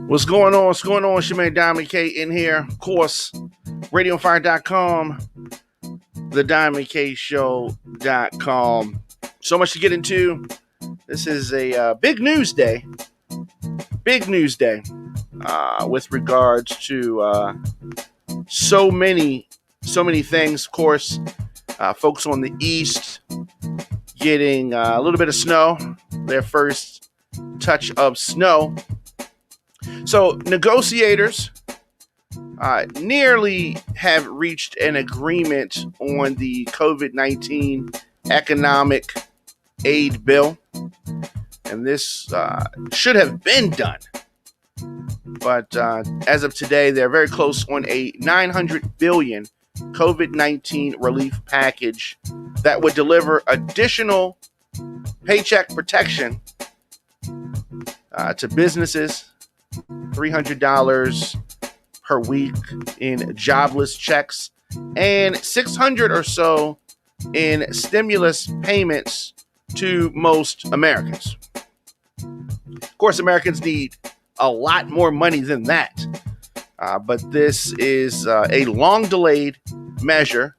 What's going on? What's going on? It's your man Diamond K in here. Of course, RadioFire.com, the DiamondKShow.com. So much to get into. This is a big news day. Big news day with regards to so many things. Of course, folks on the East getting a little bit of snow, their first touch of snow. So negotiators nearly have reached an agreement on the COVID-19 economic aid bill. And this should have been done. But as of today, they're very close on a $900 billion COVID-19 relief package that would deliver additional paycheck protection to businesses, $300 per week in jobless checks, and $600 or so in stimulus payments to most Americans. Of course, Americans need a lot more money than that. But this is a long-delayed measure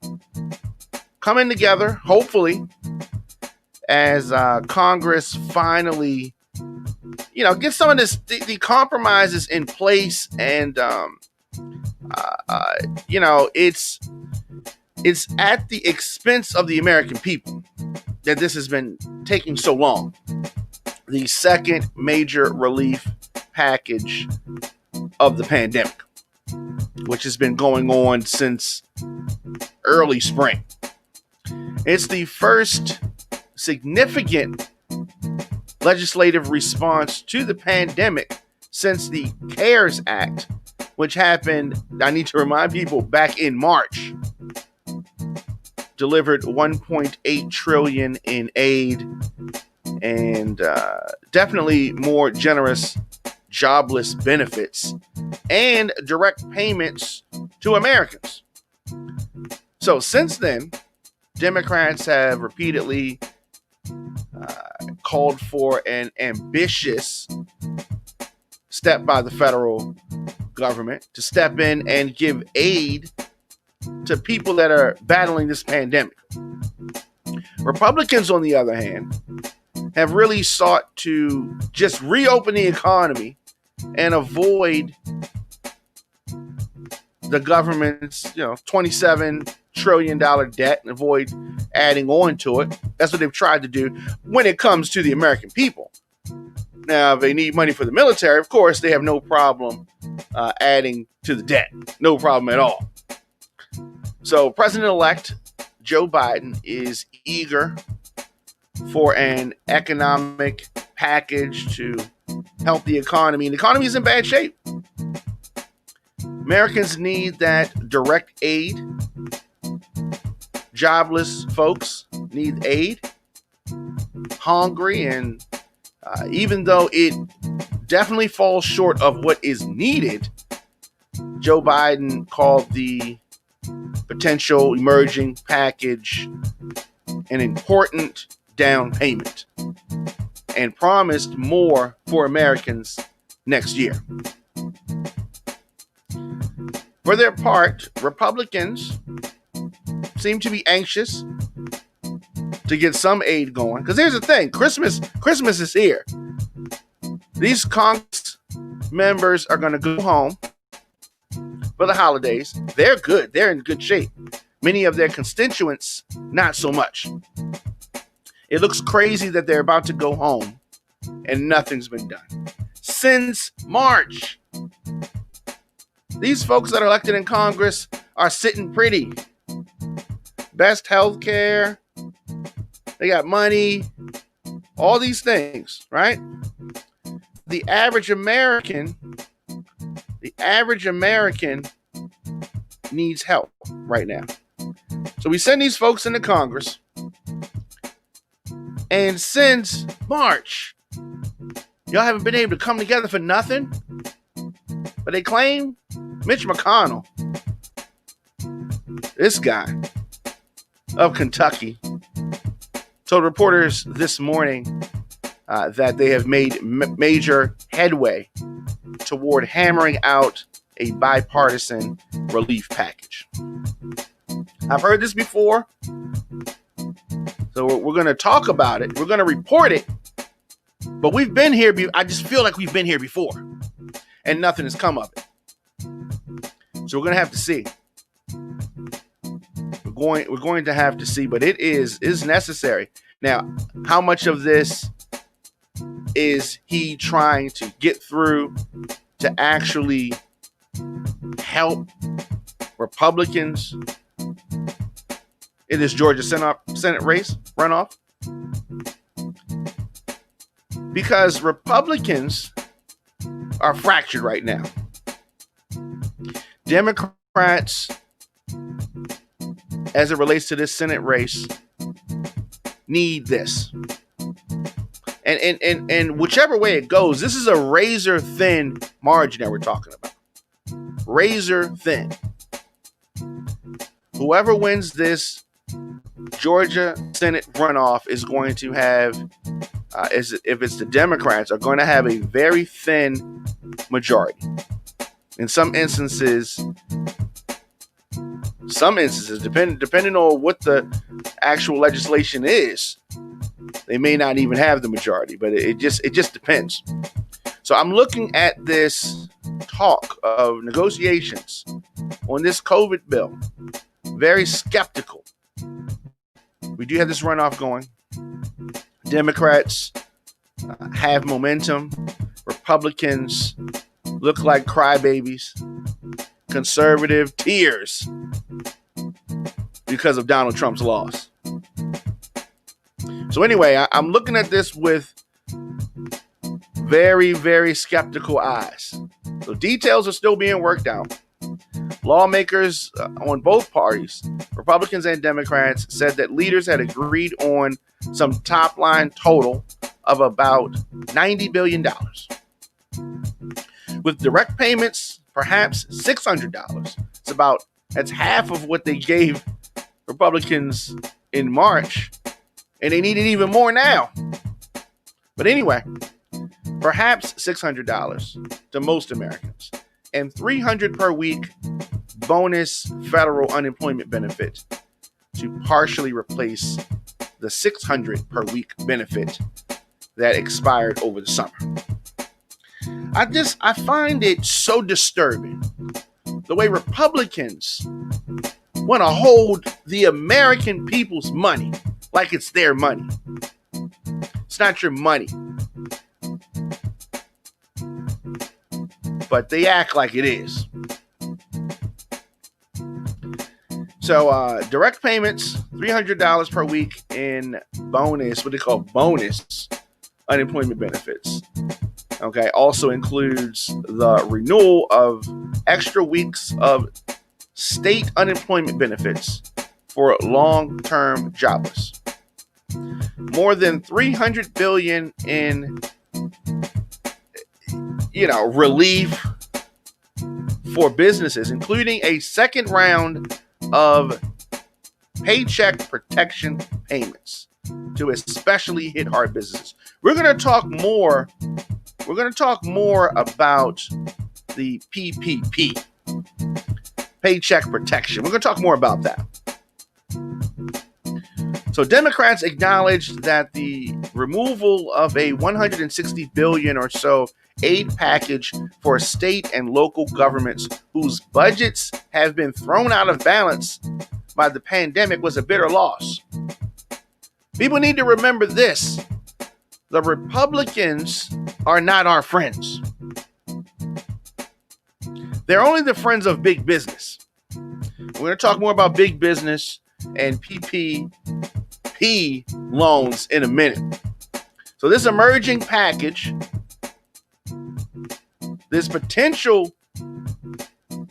coming together, hopefully, as Congress finally, get some of the compromises in place. And, it's at the expense of the American people that this has been taking so long. The second major relief package of the pandemic, which has been going on since early spring. It's the first significant legislative response to the pandemic since the CARES Act, which happened, I need to remind people, back in March. Delivered $1.8 trillion in aid and definitely more generous jobless benefits and direct payments to Americans. So since then, Democrats have repeatedly called for an ambitious step by the federal government to step in and give aid to people that are battling this pandemic. Republicans, on the other hand, have really sought to just reopen the economy and avoid the government's, $27 trillion debt and avoid adding on to it. That's what they've tried to do when it comes to the American people. Now, if they need money for the military, of course, they have no problem adding to the debt. No problem at all. So President-elect Joe Biden is eager for an economic package to help the economy. And the economy is in bad shape. Americans need that direct aid. Jobless folks need aid. Hungry, and even though it definitely falls short of what is needed, Joe Biden called the potential emerging package an important down payment and promised more for Americans next year. For their part, Republicans seem to be anxious to get some aid going. Because here's the thing, Christmas is here. These Congress members are going to go home for the holidays. They're good. They're in good shape. Many of their constituents, not so much. It looks crazy that they're about to go home and nothing's been done. Since March, these folks that are elected in Congress are sitting pretty. Best health care. They got money. All these things, right? The average American needs help right now. So we send these folks into Congress. And since March, y'all haven't been able to come together for nothing. But they claim Mitch McConnell, this guy of Kentucky, told reporters this morning that they have made major headway toward hammering out a bipartisan relief package. I've heard this before, so we're going to talk about it. We're going to report it, but we've been here. I just feel like we've been here before, and nothing has come of it. So we're going to have to see. We're going to have to see, but it is necessary. Now, how much of this is he trying to get through to actually help Republicans in this Georgia Senate race runoff? Because Republicans are fractured right now. Democrats, as it relates to this Senate race, need this. And whichever way it goes, this is a razor thin margin that we're talking about. Razor thin. Whoever wins this Georgia Senate runoff is going to have, if it's the Democrats, are going to have a very thin majority. In some instances, depending on what the actual legislation is, they may not even have the majority, but it just depends. So I'm looking at this talk of negotiations on this COVID bill, very skeptical. We do have this runoff going. Democrats have momentum. Republicans look like crybabies. Conservative tears because of Donald Trump's loss. So anyway, I'm looking at this with very, very skeptical eyes. So details are still being worked out. Lawmakers on both parties, Republicans and Democrats, said that leaders had agreed on some top line total of about $90 billion. With direct payments, perhaps $600. That's half of what they gave Republicans in March, and they need it even more now. But anyway, perhaps $600 to most Americans, and $300 per week bonus federal unemployment benefit to partially replace the $600 per week benefit that expired over the summer. I find it so disturbing the way Republicans want to hold the American people's money like it's their money. It's not your money. But they act like it is. So direct payments, $300 per week in bonus, what they call bonus unemployment benefits. Okay, also includes the renewal of extra weeks of state unemployment benefits for long-term jobless. More than $300 billion in, relief for businesses, including a second round of paycheck protection payments to especially hit hard businesses. We're going to talk more about the PPP, paycheck protection. We're going to talk more about that. So Democrats acknowledged that the removal of a $160 billion or so aid package for state and local governments whose budgets have been thrown out of balance by the pandemic was a bitter loss. People need to remember this. The Republicans are not our friends. They're only the friends of big business. We're going to talk more about big business and PPP loans in a minute. So this emerging package, this potential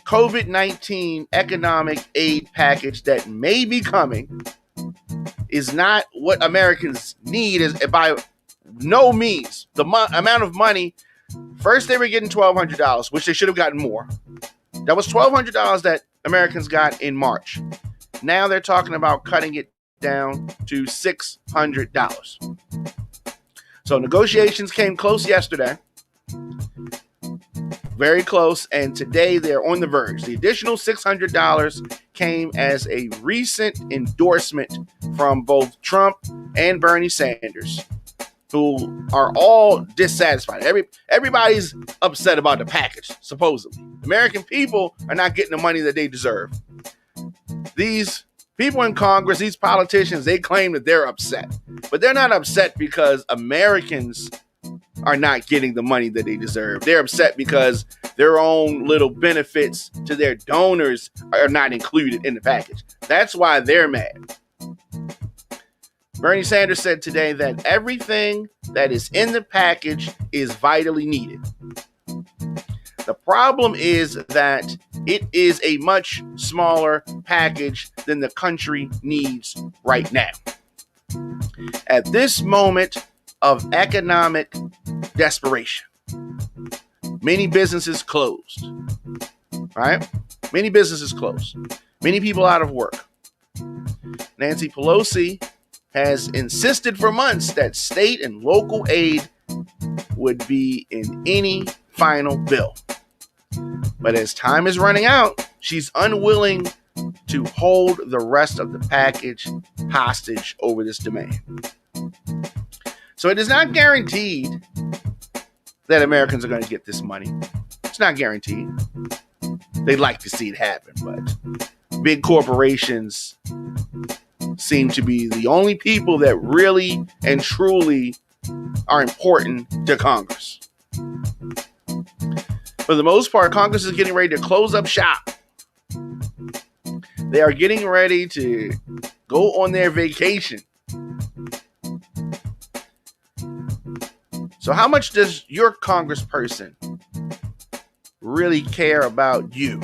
COVID-19 economic aid package that may be coming, is not what Americans need. Is by no means the amount of money. First, they were getting $1,200, which they should have gotten more. That was $1,200 that Americans got in March. Now they're talking about cutting it down to $600. So negotiations came close yesterday. Very close, and today they're on the verge. The additional $600 came as a recent endorsement from both Trump and Bernie Sanders, who are all dissatisfied. Everybody's upset about the package, supposedly. American people are not getting the money that they deserve. These people in Congress, these politicians, they claim that they're upset, but they're not upset because Americans are not getting the money that they deserve. They're upset because their own little benefits to their donors are not included in the package. That's why they're mad. Bernie Sanders said today that everything that is in the package is vitally needed. The problem is that it is a much smaller package than the country needs right now. At this moment of economic desperation, many businesses closed, right? Many businesses closed. Many people out of work. Nancy Pelosi has insisted for months that state and local aid would be in any final bill. But as time is running out, she's unwilling to hold the rest of the package hostage over this demand. So it is not guaranteed that Americans are going to get this money. It's not guaranteed. They'd like to see it happen, but big corporations seem to be the only people that really and truly are important to Congress. For the most part, Congress is getting ready to close up shop. They are getting ready to go on their vacation. So how much does your congressperson really care about you?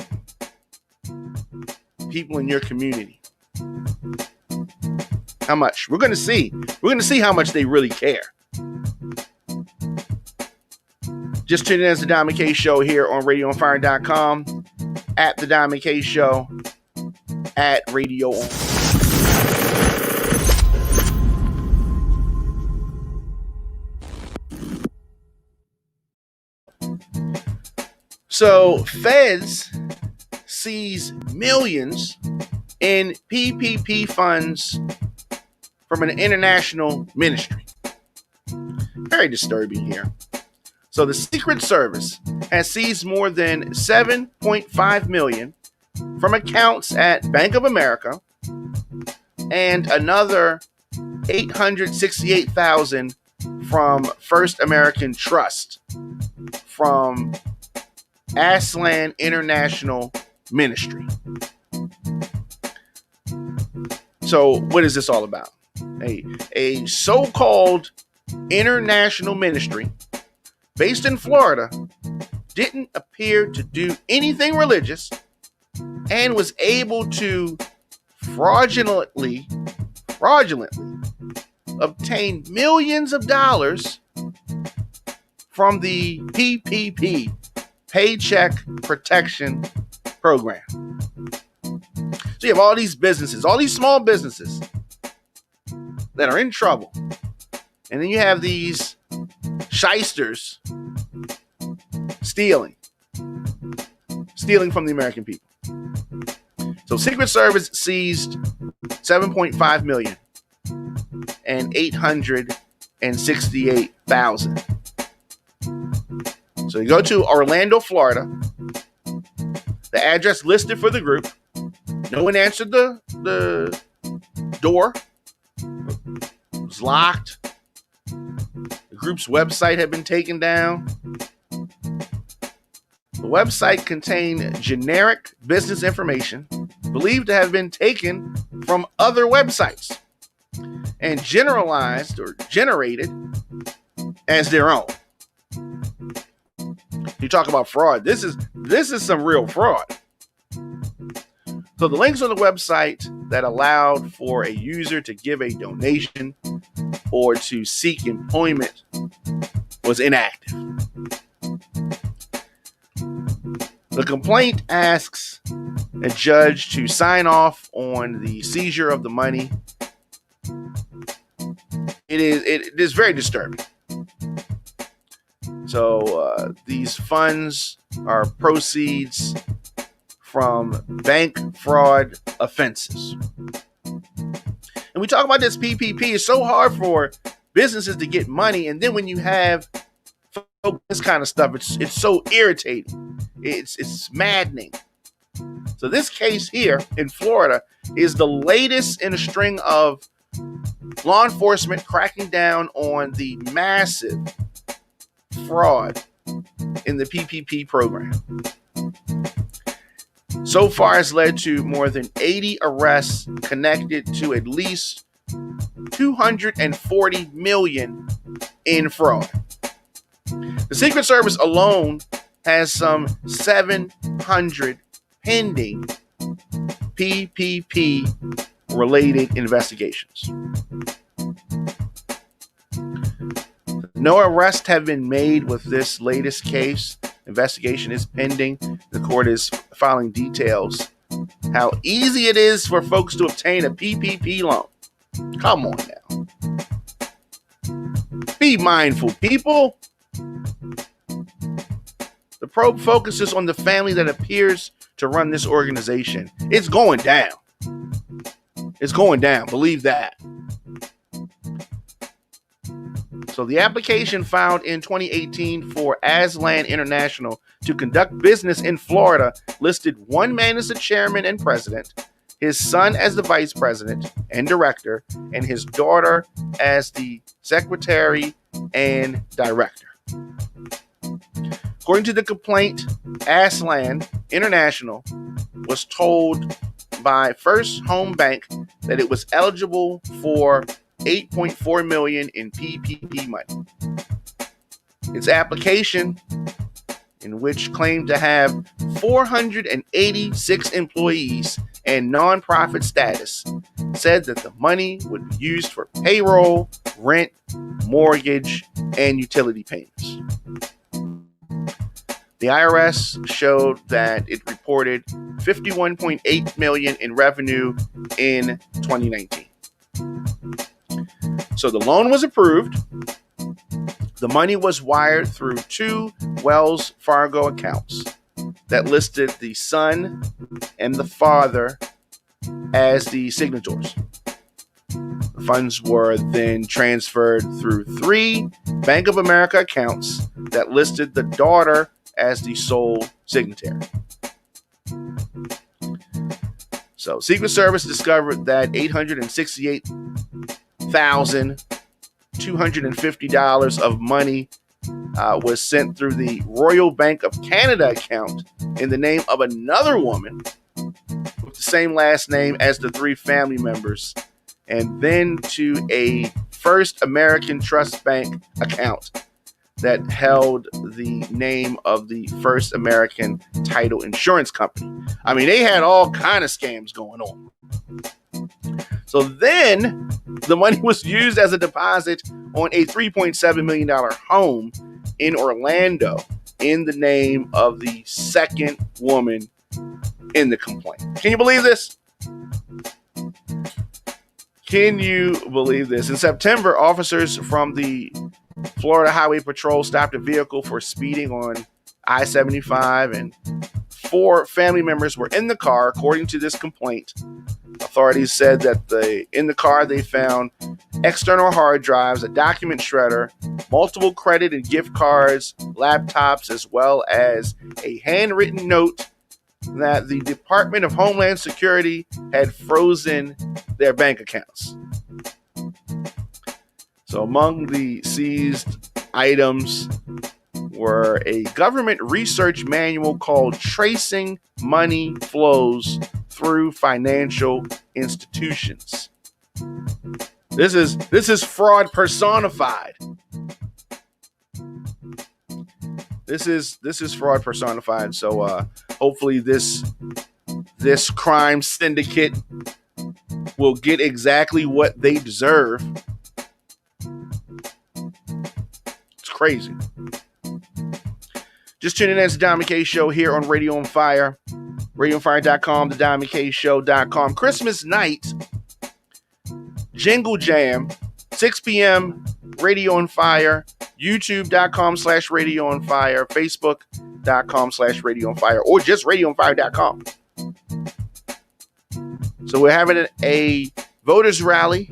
People in your community? How much? We're going to see. We're going to see how much they really care. Just tune in as the Diamond K Show here on RadioOnFire.com, at the Diamond K Show, at Radio On. So feds seize millions in PPP funds from an international ministry. Very disturbing here. So the Secret Service has seized more than $7.5 million from accounts at Bank of America and another $868,000 from First American Trust from Aslan International Ministry. So what is this all about? A so-called international ministry based in Florida didn't appear to do anything religious and was able to fraudulently obtain millions of dollars from the PPP, Paycheck Protection Program. So you have all these businesses, all these small businesses that are in trouble. And then you have these shysters stealing from the American people. So Secret Service seized $7.5 million and $868,000. So you go to Orlando, Florida. The address listed for the group. No one answered the door. It was locked. The group's website had been taken down. The website contained generic business information believed to have been taken from other websites and generalized or generated as their own. You talk about fraud. This is some real fraud. So the links on the website that allowed for a user to give a donation or to seek employment was inactive. The complaint asks a judge to sign off on the seizure of the money. It is very disturbing. So these funds are proceeds from bank fraud offenses. And we talk about this PPP. It's so hard for businesses to get money. And then when you have this kind of stuff, it's so irritating. It's maddening. So this case here in Florida is the latest in a string of law enforcement cracking down on the massive fraud in the PPP program. So far, it's led to more than 80 arrests connected to at least $240 million in fraud. The Secret Service alone has some 700 pending PPP-related investigations. No arrests have been made with this latest case. Investigation is pending. The court is filing details how easy it is for folks to obtain a PPP loan. Come on now. Be mindful, people. The probe focuses on the family that appears to run this organization. It's going down. It's going down. Believe that. So the application filed in 2018 for Aslan International to conduct business in Florida listed one man as the chairman and president, his son as the vice president and director, and his daughter as the secretary and director. According to the complaint, Aslan International was told by First Home Bank that it was eligible for $8.4 million in PPP money. Its application, in which claimed to have 486 employees and nonprofit status, said that the money would be used for payroll, rent, mortgage, and utility payments. The IRS showed that it reported $51.8 million in revenue in 2019. So the loan was approved. The money was wired through two Wells Fargo accounts that listed the son and the father as the signatories. The funds were then transferred through three Bank of America accounts that listed the daughter as the sole signatory. So Secret Service discovered that $868,250 of money was sent through the Royal Bank of Canada account in the name of another woman with the same last name as the three family members, and then to a First American Trust Bank account that held the name of the First American Title Insurance Company. I mean, they had all kind of scams going on. So then the money was used as a deposit on a $3.7 million home in Orlando in the name of the second woman in the complaint. Can you believe this? Can you believe this? In September, officers from the Florida Highway Patrol stopped a vehicle for speeding on I-75, and 4 family members were in the car, according to this complaint. Authorities said that in the car they found external hard drives, a document shredder, multiple credit and gift cards, laptops, as well as a handwritten note that the Department of Homeland Security had frozen their bank accounts. So among the seized items were a government research manual called Tracing Money Flows Through Financial Institutions. This is fraud personified. This is fraud personified. So hopefully this crime syndicate will get exactly what they deserve. It's crazy. Just tuning in to the Don McKay Show here on Radio on Fire. RadioOnFire.com, the DonMcKayShow.com. Christmas night, Jingle Jam, 6 p.m., Radio on Fire. youtube.com/radio on fire, facebook.com/radio on fire, or just radioonfire.com. So we're having a voters rally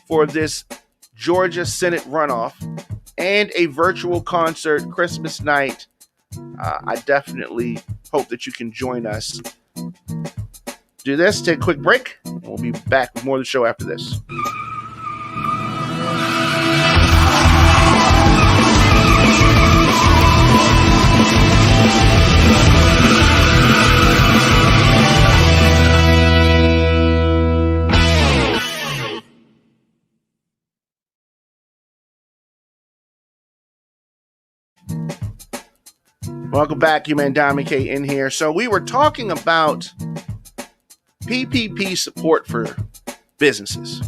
for this Georgia Senate runoff and a virtual concert Christmas night. I definitely hope that you can join us. Do this, take a quick break, and we'll be back with more of the show after this. Welcome back, you man, Diamond K in here. So we were talking about PPP support for businesses.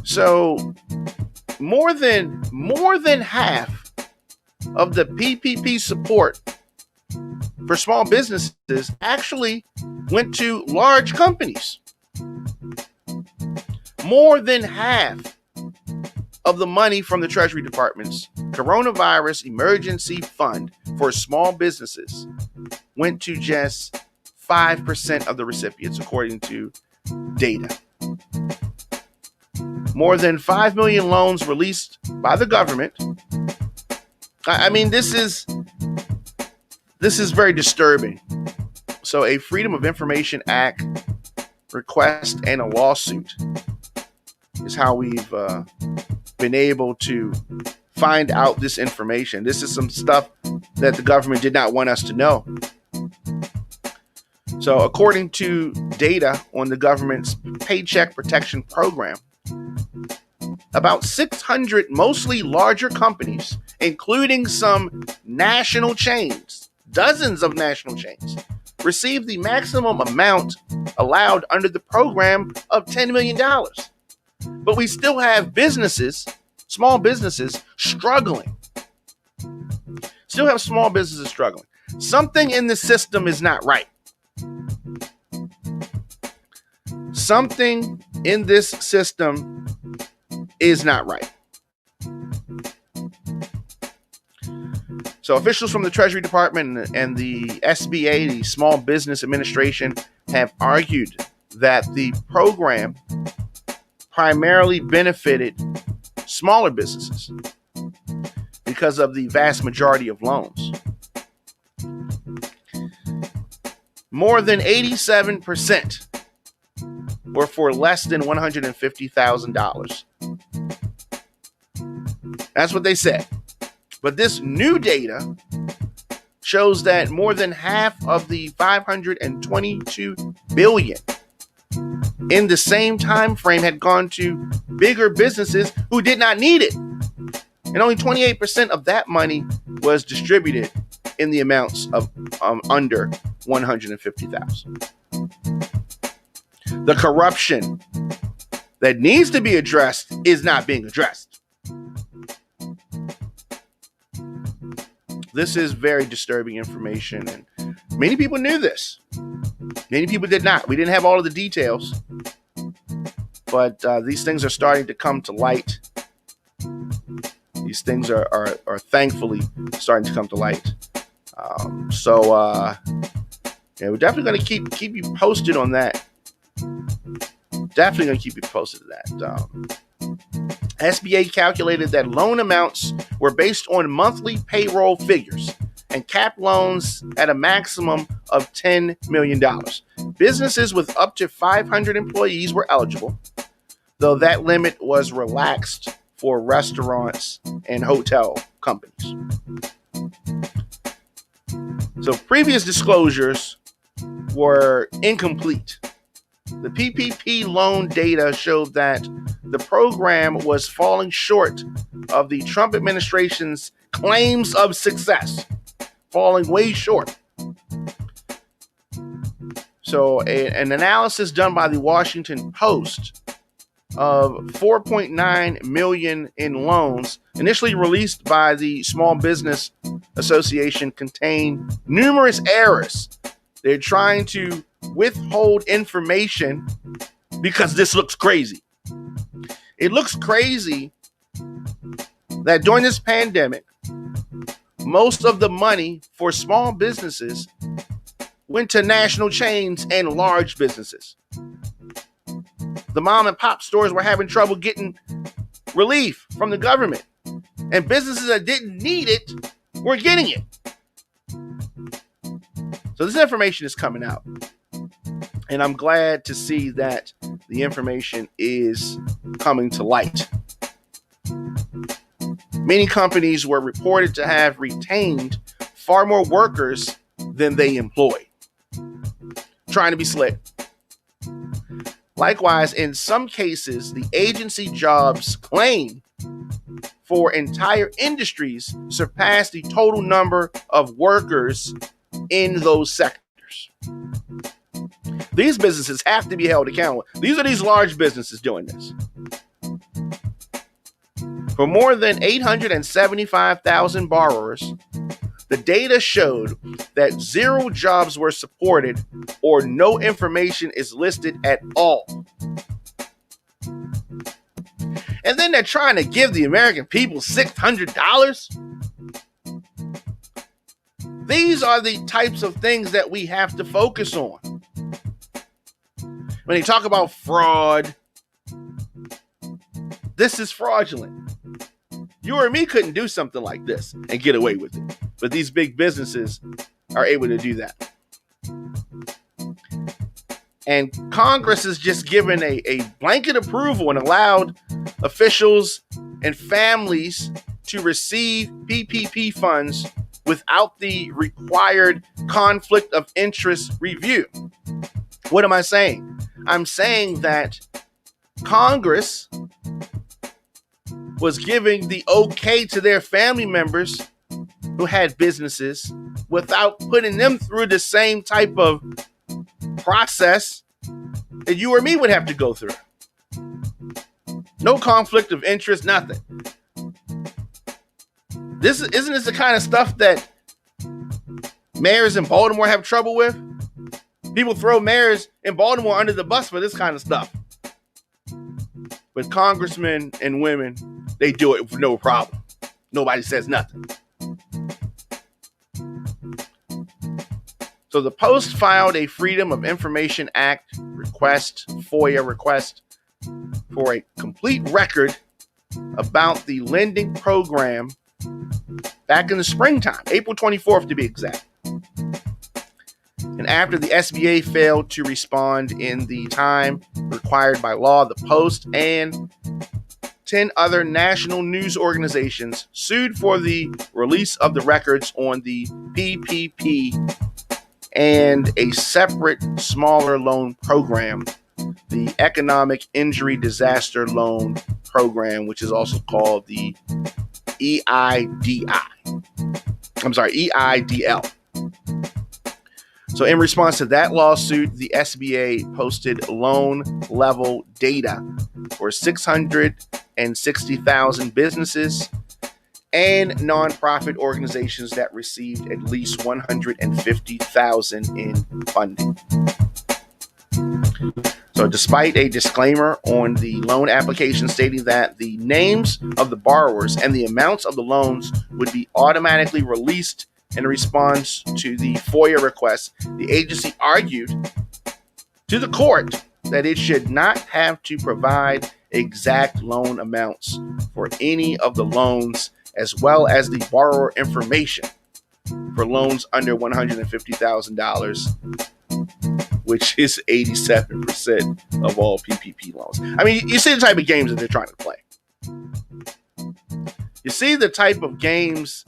So more than half of the PPP support for small businesses actually went to large companies. More than half of the money from the Treasury Department's Coronavirus Emergency Fund for small businesses went to just 5% of the recipients, according to data. More than 5 million loans released by the government. I mean, this is very disturbing. So a Freedom of Information Act request and a lawsuit is how we've been able to find out this information. This is some stuff that the government did not want us to know. So according to data on the government's Paycheck Protection Program, about 600 mostly larger companies, including some national chains, dozens of national chains, received the maximum amount allowed under the program of $10 million. But we still have businesses, small businesses, struggling. Still have small businesses struggling. Something in the system is not right. Something in this system is not right. So officials from the Treasury Department and the SBA, the Small Business Administration, have argued that the program primarily benefited smaller businesses because of the vast majority of loans. More than 87% were for less than $150,000. That's what they said. But this new data shows that more than half of the $522 billion in the same time frame had gone to bigger businesses who did not need it. And only 28% of that money was distributed in the amounts of under $150,000. The corruption that needs to be addressed is not being addressed. This is very disturbing information, and many people knew this. Many people did not. We didn't have all of the details, but these things are starting to come to light. These things are thankfully starting to come to light. Yeah, we're definitely going to keep you posted on that. Definitely going to keep you posted on that. SBA calculated that loan amounts were based on monthly payroll figures and capped loans at a maximum of $10 million. Businesses with up to 500 employees were eligible, though that limit was relaxed for restaurants and hotel companies. So previous disclosures were incomplete. The PPP loan data showed that the program was falling short of the Trump administration's claims of success, falling way short. So an analysis done by the Washington Post of 4.9 million in loans initially released by the Small Business Association contained numerous errors. They're trying to withhold information because this looks crazy. It looks crazy that during this pandemic, most of the money for small businesses went to national chains and large businesses. The mom and pop stores were having trouble getting relief from the government, and businesses that didn't need it were getting it. So this information is coming out, and I'm glad to see that the information is coming to light. Many companies were reported to have retained far more workers than they employed, trying to be slick. Likewise, in some cases, the agency jobs claimed for entire industries surpassed the total number of workers in those sectors. These businesses have to be held accountable. These are these large businesses doing this. For more than 875,000 borrowers, the data showed that 0 jobs were supported or no information is listed at all. And then they're trying to give the American people $600? These are the types of things that we have to focus on. When they talk about fraud, this is fraudulent. You or me couldn't do something like this and get away with it. But these big businesses are able to do that. And Congress has just given a blanket approval and allowed officials and families to receive PPP funds without the required conflict of interest review. What am I saying? I'm saying that Congress was giving the okay to their family members who had businesses without putting them through the same type of process that you or me would have to go through. No conflict of interest, nothing. Isn't this the kind of stuff that mayors in Baltimore have trouble with? People throw mayors in Baltimore under the bus for this kind of stuff. But congressmen and women, they do it with no problem. Nobody says nothing. So the Post filed a Freedom of Information Act request, FOIA request, for a complete record about the lending program back in the springtime, April 24th to be exact. And after the SBA failed to respond in the time required by law, the Post and 10 other national news organizations sued for the release of the records on the PPP and a separate smaller loan program, the Economic Injury Disaster Loan Program, which is also called the EIDL. So in response to that lawsuit, the SBA posted loan level data for 660,000 businesses and nonprofit organizations that received at least $150,000 in funding. So despite a disclaimer on the loan application stating that the names of the borrowers and the amounts of the loans would be automatically released in response to the FOIA request, the agency argued to the court that it should not have to provide exact loan amounts for any of the loans, as well as the borrower information for loans under $150,000, which is 87% of all PPP loans. I mean, you see the type of games that they're trying to play. You see the type of games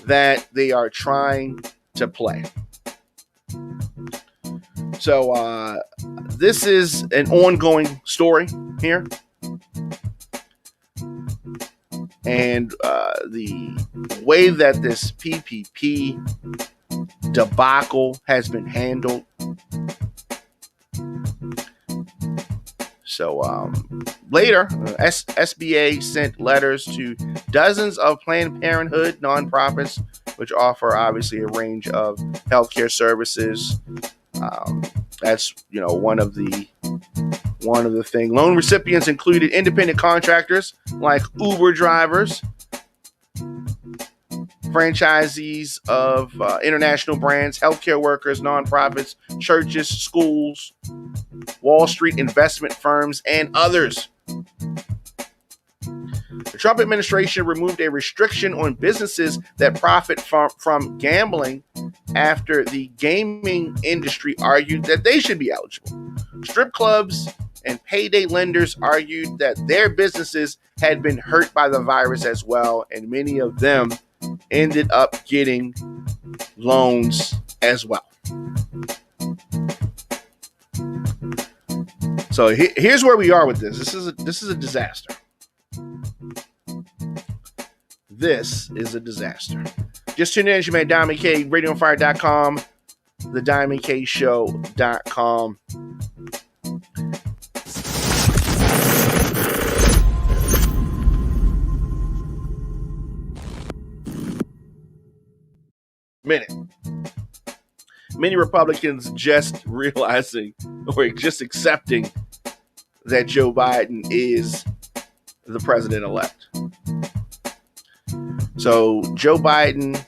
that they are trying to play. So this is an ongoing story here. And the way that this PPP debacle has been handled. So later, SBA sent letters to dozens of Planned Parenthood nonprofits, which offer obviously a range of healthcare services. That's one of the thing. Loan recipients included independent contractors like Uber drivers, franchisees of international brands, healthcare workers, nonprofits, churches, schools, Wall Street investment firms, and others. The Trump administration removed a restriction on businesses that profit from gambling after the gaming industry argued that they should be eligible. Strip clubs and payday lenders argued that their businesses had been hurt by the virus as well, and many of them ended up getting loans as well. So here's where we are with this. This is a disaster. This is a disaster. Just tune in as you may, Diamond K, RadioOnFire.com, TheDiamondKShow.com. Many Republicans just realizing or just accepting that Joe Biden is the president-elect. So Joe Biden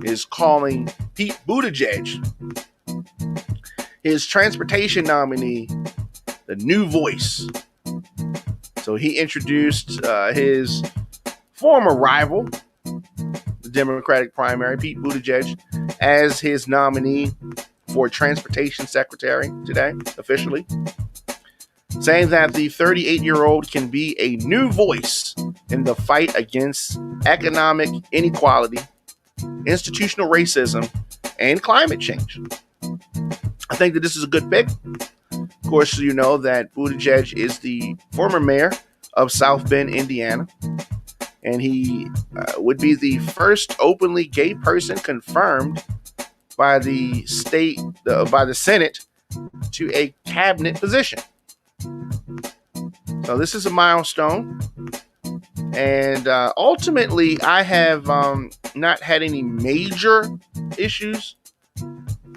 is calling Pete Buttigieg, his transportation nominee, the new voice. So he introduced his former rival, the Democratic primary, Pete Buttigieg, as his nominee for transportation secretary today, officially, saying that the 38-year-old can be a new voice in the fight against economic inequality, institutional racism, and climate change. I think that this is a good pick. Of course, you know that Buttigieg is the former mayor of South Bend, Indiana, and he would be the first openly gay person confirmed by the Senate to a cabinet position. So this is a milestone, and ultimately I have not had any major issues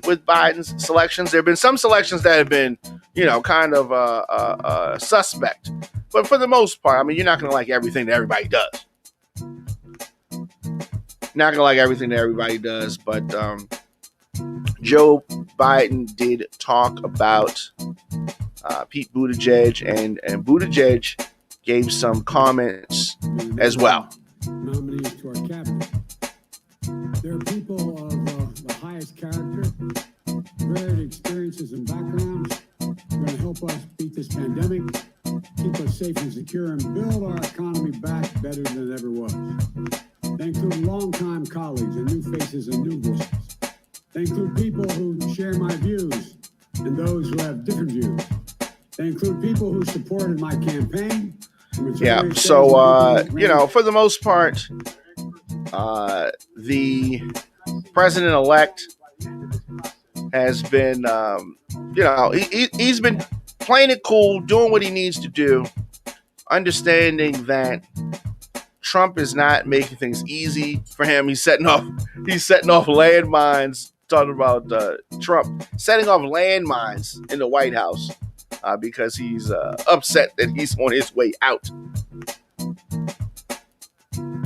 with Biden's selections. There have been some selections that have been, kind of suspect, but for the most part, I mean, you're not going to like everything that everybody does. Not going to like everything that everybody does, but Joe Biden did talk about Pete Buttigieg, and Buttigieg gave some comments as well. Nominees to our cabinet. They're people of the highest character, varied experiences and backgrounds. They're going to help us beat this pandemic, keep us safe and secure, and build our economy back better than it ever was. They include longtime colleagues and new faces and new voices. They include people who share my views and those who have different views. They include people who supported my campaign. Yeah, so, for the most part, the president-elect has been, he's been playing it cool, doing what he needs to do, understanding that Trump is not making things easy for him. He's setting off landmines, talking about Trump setting off landmines in the White House. Because he's upset that he's on his way out.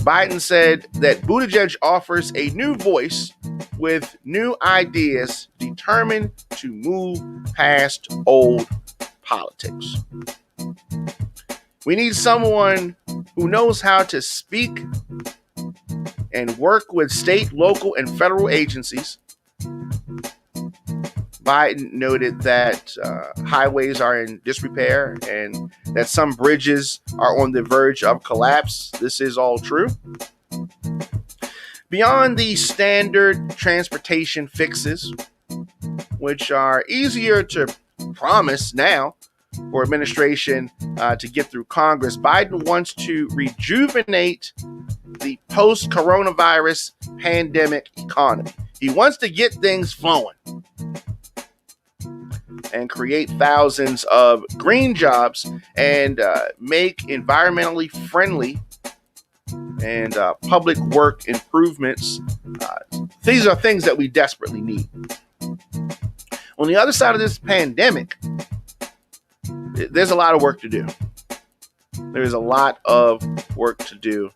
Biden said that Buttigieg offers a new voice with new ideas, determined to move past old politics. We need someone who knows how to speak and work with state, local, and federal agencies. Biden noted that highways are in disrepair and that some bridges are on the verge of collapse. This is all true. Beyond the standard transportation fixes, which are easier to promise now for administration to get through Congress, Biden wants to rejuvenate the post-coronavirus pandemic economy. He wants to get things flowing and create thousands of green jobs and make environmentally friendly and public work improvements. These are things that we desperately need. On the other side of this pandemic, there's a lot of work to do. There's a lot of work to do.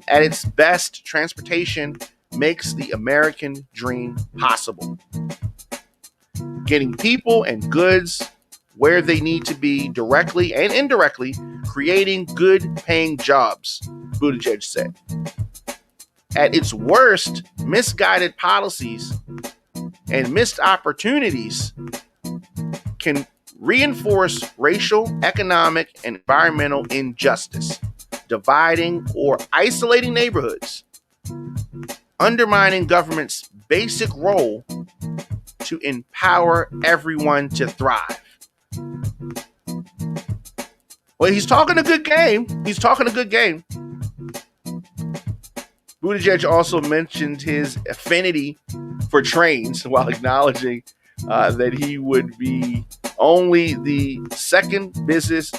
At its best, transportation makes the American dream possible. Getting people and goods where they need to be directly and indirectly, creating good paying jobs, Buttigieg said. At its worst, misguided policies and missed opportunities can reinforce racial, economic, and environmental injustice, dividing or isolating neighborhoods, undermining government's basic role to empower everyone to thrive. Well, he's talking a good game. Buttigieg also mentioned his affinity for trains while acknowledging that he would be only the second biggest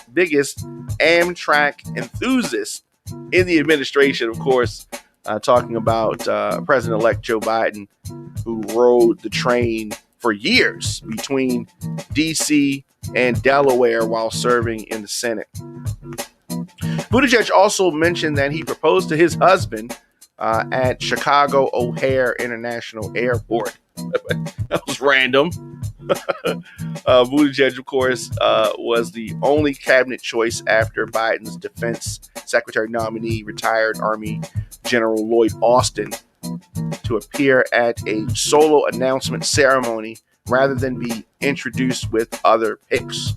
Amtrak enthusiast in the administration, of course, talking about President-elect Joe Biden, who rode the train for years between D.C. and Delaware while serving in the Senate. Buttigieg also mentioned that he proposed to his husband at Chicago O'Hare International Airport. That was random. Buttigieg, of course, was the only cabinet choice after Biden's defense secretary nominee, retired Army General Lloyd Austin, to appear at a solo announcement ceremony rather than be introduced with other picks.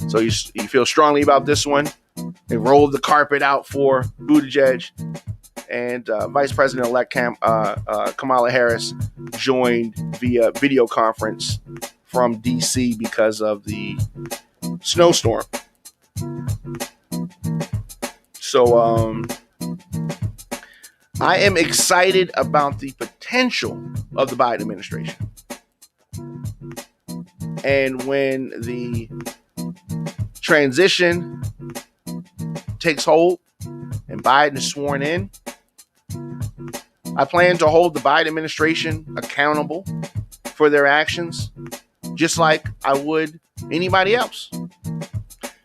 So you feel strongly about this one. They rolled the carpet out for Buttigieg, and Vice President-elect Kamala Harris joined via video conference from D.C. because of the snowstorm. So I am excited about the potential of the Biden administration. And when the transition takes hold and Biden is sworn in, I plan to hold the Biden administration accountable for their actions, just like I would anybody else. And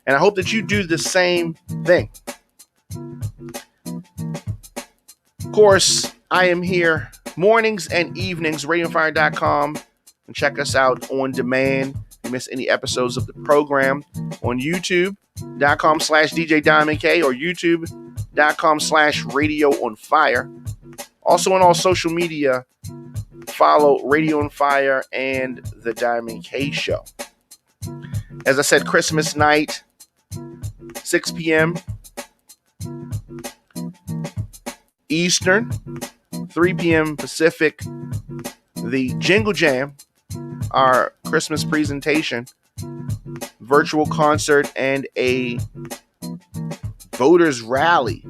I hope that you do the same thing. Of course, I am here mornings and evenings, radioonfire.com, and check us out on demand. If you miss any episodes of the program on youtube.com/DJ Diamond K or youtube.com/radioonfire. Also on all social media, follow Radio on Fire and The Diamond K Show. As I said, Christmas night, 6 p.m. Eastern, 3 p.m. Pacific, the Jingle Jam, our Christmas presentation, virtual concert, and a voters rally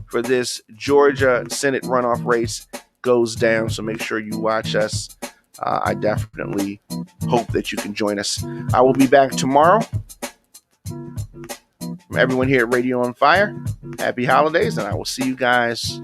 for this Georgia Senate runoff race goes down. So make sure you watch us. I definitely hope that you can join us. I will be back tomorrow. From everyone here at Radio on Fire, happy holidays, and I will see you guys